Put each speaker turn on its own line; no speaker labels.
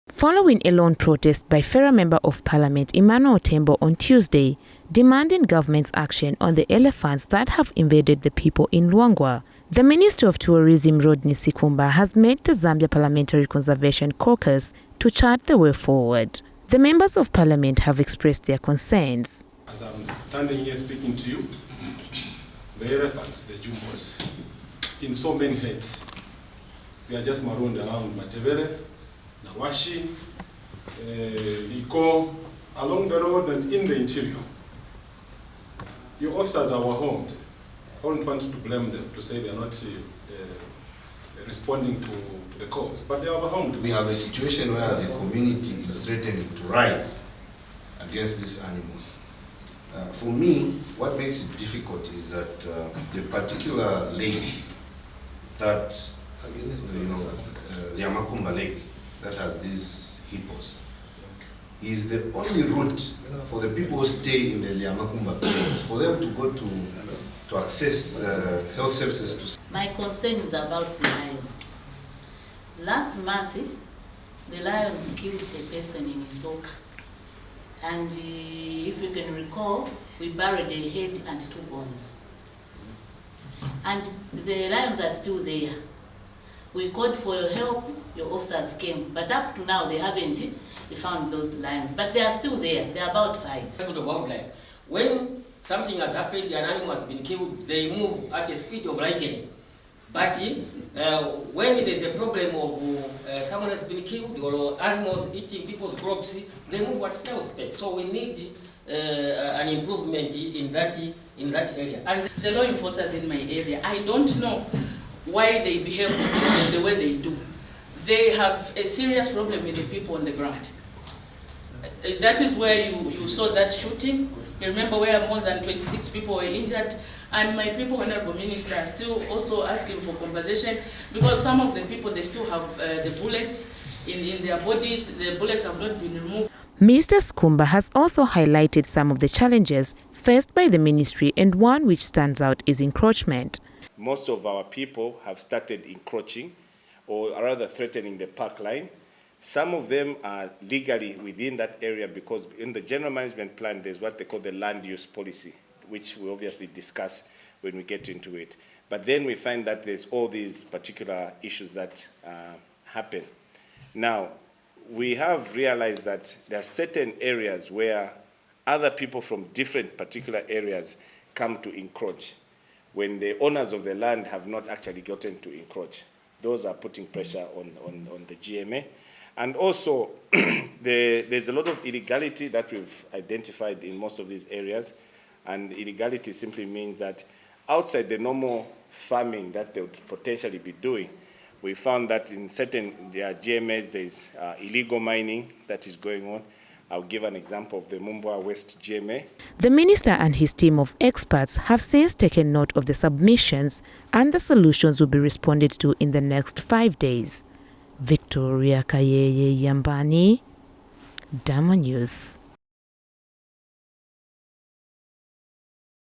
Following a lone protest by Federal Member of Parliament Emmanuel Tembo on Tuesday, demanding government's action on the elephants that have invaded the people in Luangwa, the Minister of Tourism Rodney Sikumba has met the Zambia Parliamentary Conservation Caucus to chart the way forward. The members of Parliament have expressed their concerns.
As I'm standing here speaking to you, the elephants, the jumbos, in so many heads, they are just marooned around Matebele, Nawashi, Liko, along the road and in the interior. Your officers are overwhelmed. I don't want to blame them to say they are not responding to the cause, but they are overwhelmed.
We have a situation where the community is threatening to rise against these animals. For me, what makes it difficult is that the particular lake that, the Amakumba lake, that has these hippos, is the only route for the people who stay in the Liamakumba plains, for them to go to access health services.
My concern is about the lions. Last month, the lions killed a person in Isoka. And if you can recall, we buried a head and 2 bones. And the lions are still there. We called for your help, your officers came, but up to now they haven't found those lions. But they are still there, they are about 5.
The wildlife. When something has happened, an animal has been killed, they move at a speed of lightning. But when there's a problem of someone has been killed or animals eating people's crops, they move at snail speed. So we need an improvement in that area. And
the law enforcers in my area, I don't know why they behave the way they do. They have a serious problem with the people on the ground. That is where you saw that shooting. You remember where more than 26 people were injured, and my people, Honorable Minister, are still also asking for compensation because some of the people, they still have the bullets in their bodies. The bullets have not been removed.
Mr. Sikumba has also highlighted some of the challenges faced by the ministry, and one which stands out is encroachment.
Most of our people have started encroaching, or rather threatening the park line. Some of them are legally within that area because in the general management plan, there's what they call the land use policy, which we obviously discuss when we get into it. But then we find that there's all these particular issues that happen. Now, we have realized that there are certain areas where other people from different particular areas come to encroach when the owners of the land have not actually gotten to encroach. Those are putting pressure on the GMA. And also, there's a lot of illegality that we've identified in most of these areas. And illegality simply means that outside the normal farming that they would potentially be doing, we found that in certain GMAs, there's illegal mining that is going on. I'll give an example of the Mumbwa West GMA.
The minister and his team of experts have since taken note of the submissions, and the solutions will be responded to in the next 5 days. Victoria Kayeye Yambani, Dama News.